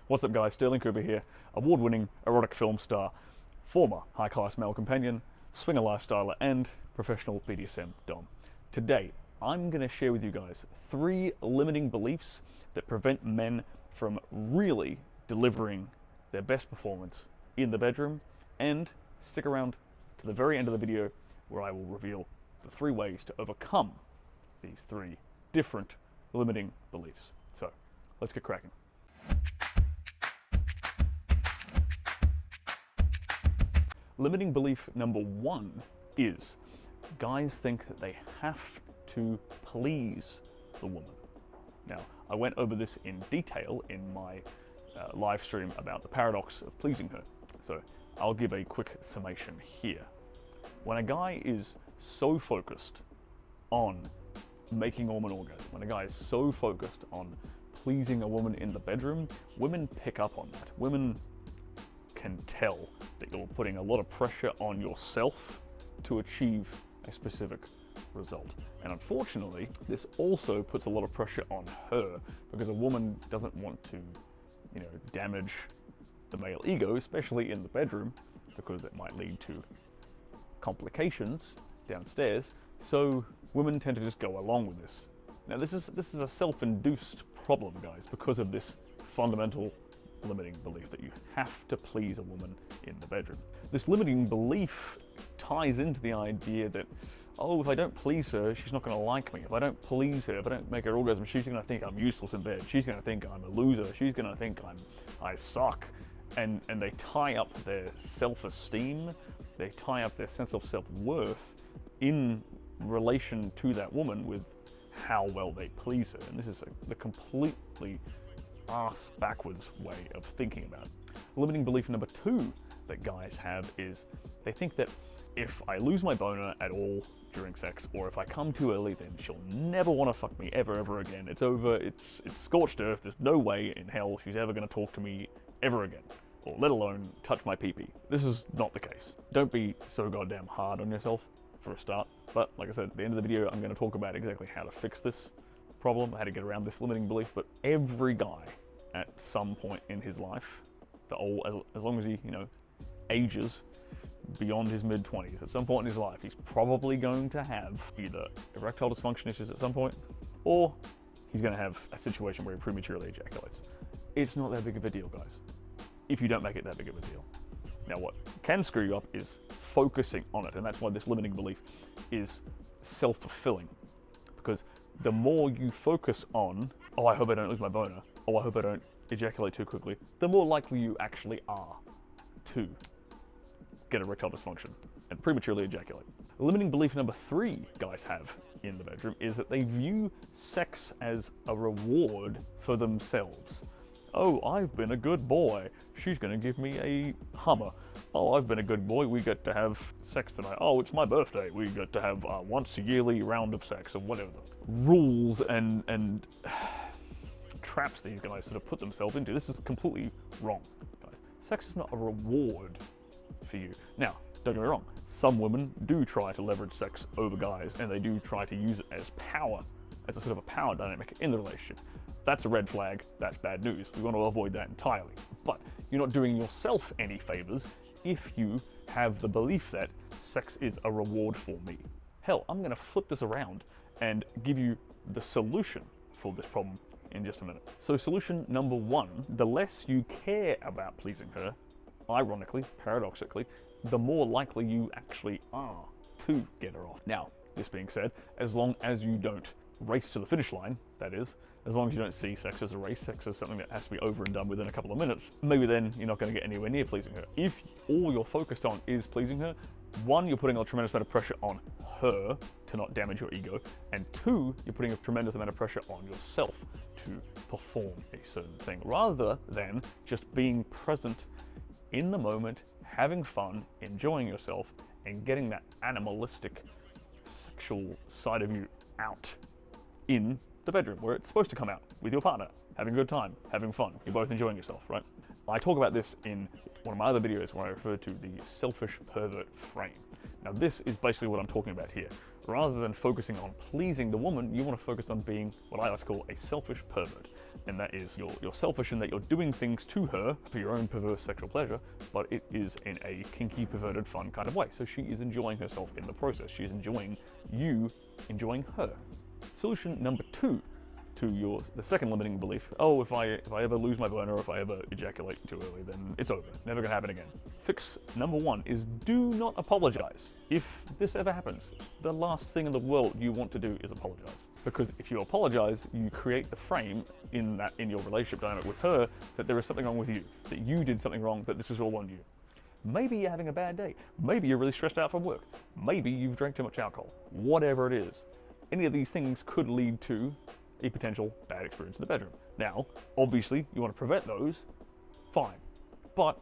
What's up guys, Stirling here, award-winning erotic film star, former high-class male companion, swinger lifestyler, and professional BDSM dom. Today, I'm going to share with you guys 3 limiting beliefs that prevent men from really delivering their best performance in the bedroom, and stick around to the very end of the video where I will reveal the 3 ways to overcome these 3 different limiting beliefs. So, let's get cracking. Limiting belief number 1 is guys think that they have to please the woman. Now, I went over this in detail in my live stream about the paradox of pleasing her, so I'll give a quick summation here. When a guy is so focused on making a woman orgasm, when a guy is so focused on pleasing a woman in the bedroom, women pick up on that. Women can tell that you're putting a lot of pressure on yourself to achieve a specific result. And unfortunately, this also puts a lot of pressure on her, because a woman doesn't want to, damage the male ego, especially in the bedroom, because it might lead to complications downstairs. So women tend to just go along with this. Now this is a self-induced problem, guys, because of this fundamental limiting belief that you have to please a woman in the bedroom. This limiting belief ties into the idea that, oh, if I don't please her, she's not going to like me. If I don't please her, if I don't make her orgasm, she's going to think I'm useless in bed. She's going to think I'm a loser. She's going to think I suck. And they tie up their self-esteem, they tie up their sense of self-worth in relation to that woman with how well they please her. And this is the completely ass backwards way of thinking about it. Limiting belief number 2 that guys have is they think that if I lose my boner at all during sex, or if I come too early, then she'll never want to fuck me ever again. It's over, it's scorched earth, there's no way in hell she's ever going to talk to me ever again, or let alone touch my pee-pee. This is not the case. Don't be so goddamn hard on yourself for a start. But like I said, at the end of the video, I'm going to talk about exactly how to fix this problem, how to get around this limiting belief. But every guy at some point in his life, as long as he, ages beyond his mid-20s, at some point in his life, he's probably going to have either erectile dysfunction issues at some point, or he's going to have a situation where he prematurely ejaculates. It's not that big of a deal, guys, if you don't make it that big of a deal. Now, what can screw you up is focusing on it, and that's why this limiting belief is self-fulfilling, because the more you focus on, oh, I hope I don't lose my boner, oh, I hope I don't ejaculate too quickly, the more likely you actually are to get erectile dysfunction and prematurely ejaculate. Limiting belief number 3 guys have in the bedroom is that they view sex as a reward for themselves. Oh, I've been a good boy, she's gonna give me a Hummer. Oh, I've been a good boy, we get to have sex tonight. Oh, it's my birthday, we get to have a once a yearly round of sex, or whatever the rules and traps these guys sort of put themselves into. This is completely wrong, guys. Sex is not a reward for you. Now, don't get me wrong, some women do try to leverage sex over guys, and they do try to use it as power, as a sort of a power dynamic in the relationship. That's a red flag, that's bad news. We want to avoid that entirely. But you're not doing yourself any favors if you have the belief that sex is a reward for me. Hell, I'm gonna flip this around and give you the solution for this problem in just a minute. So solution number 1, the less you care about pleasing her, ironically, paradoxically, the more likely you actually are to get her off. Now, this being said, as long as you don't race to the finish line, that is, as long as you don't see sex as a race, sex as something that has to be over and done within a couple of minutes, maybe then you're not going to get anywhere near pleasing her. If all you're focused on is pleasing her, 1, you're putting a tremendous amount of pressure on her to not damage your ego, and 2, you're putting a tremendous amount of pressure on yourself to perform a certain thing, rather than just being present in the moment, having fun, enjoying yourself, and getting that animalistic sexual side of you out in the bedroom, where it's supposed to come out with your partner, having a good time, having fun, you're both enjoying yourself, right? I talk about this in one of my other videos where I refer to the selfish pervert frame. Now this is basically what I'm talking about here. Rather than focusing on pleasing the woman, you want to focus on being what I like to call a selfish pervert. And that is, you're selfish in that you're doing things to her for your own perverse sexual pleasure, but it is in a kinky, perverted, fun kind of way. So she is enjoying herself in the process. She is enjoying you enjoying her. Solution number 2 to the second limiting belief: oh, if I ever lose my boner, or if I ever ejaculate too early, then it's over. Never gonna happen again. Fix number 1 is do not apologize. If this ever happens, the last thing in the world you want to do is apologize. Because if you apologize, you create the frame in your relationship dynamic with her that there is something wrong with you, that you did something wrong, that this is all on you. Maybe you're having a bad day. Maybe you're really stressed out from work. Maybe you've drank too much alcohol. Whatever it is. Any of these things could lead to a potential bad experience in the bedroom. Now, obviously, you want to prevent those, fine. But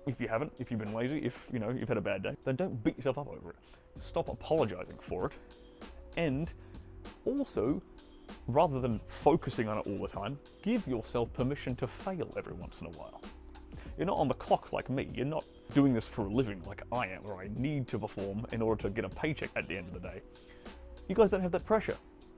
if you haven't, if you've been lazy, if you've had a bad day, then don't beat yourself up over it. Stop apologizing for it. And also, rather than focusing on it all the time, give yourself permission to fail every once in a while. You're not on the clock like me. You're not doing this for a living like I am, where I need to perform in order to get a paycheck at the end of the day. You guys don't have that pressure.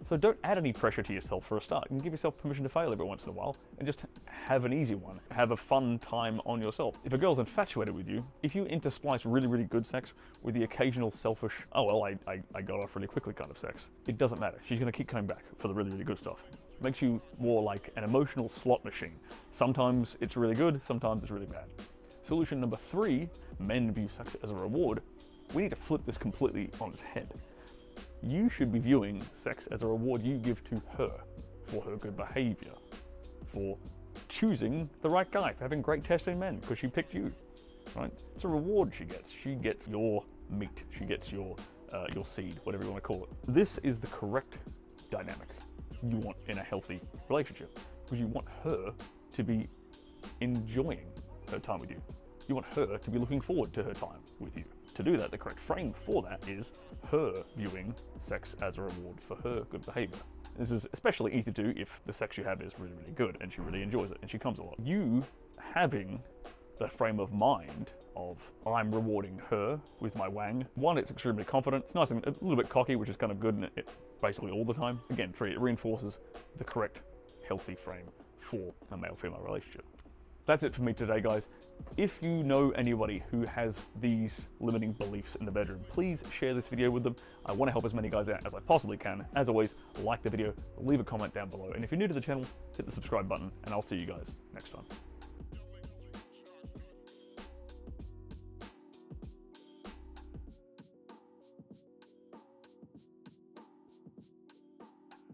So don't add any pressure to yourself for a start, and give yourself permission to fail every once in a while, and just have an easy one. Have a fun time on yourself. If a girl's infatuated with you, if you intersplice really, really good sex with the occasional selfish, oh well, I got off really quickly kind of sex, it doesn't matter. She's gonna keep coming back for the really, really good stuff. It makes you more like an emotional slot machine. Sometimes it's really good, sometimes it's really bad. Solution number 3, men view sex as a reward. We need to flip this completely on its head. You should be viewing sex as a reward you give to her for her good behavior, for choosing the right guy, for having great testing men because she picked you, right? It's a reward she gets. She gets your meat. She gets your seed, whatever you want to call it. This is the correct dynamic you want in a healthy relationship, because you want her to be enjoying her time with you. You want her to be looking forward to her time with you. To do that, the correct frame for that is her viewing sex as a reward for her good behavior. This is especially easy to do if the sex you have is really, really good and she really enjoys it and she comes a lot. You having the frame of mind of, I'm rewarding her with my wang. 1, it's extremely confident. It's nice and a little bit cocky, which is kind of good basically all the time. Again, 3, it reinforces the correct, healthy frame for a male-female relationship. That's it for me today, guys. If you know anybody who has these limiting beliefs in the bedroom, please share this video with them. I want to help as many guys out as I possibly can. As always, like the video, leave a comment down below. And if you're new to the channel, hit the subscribe button, and I'll see you guys next time.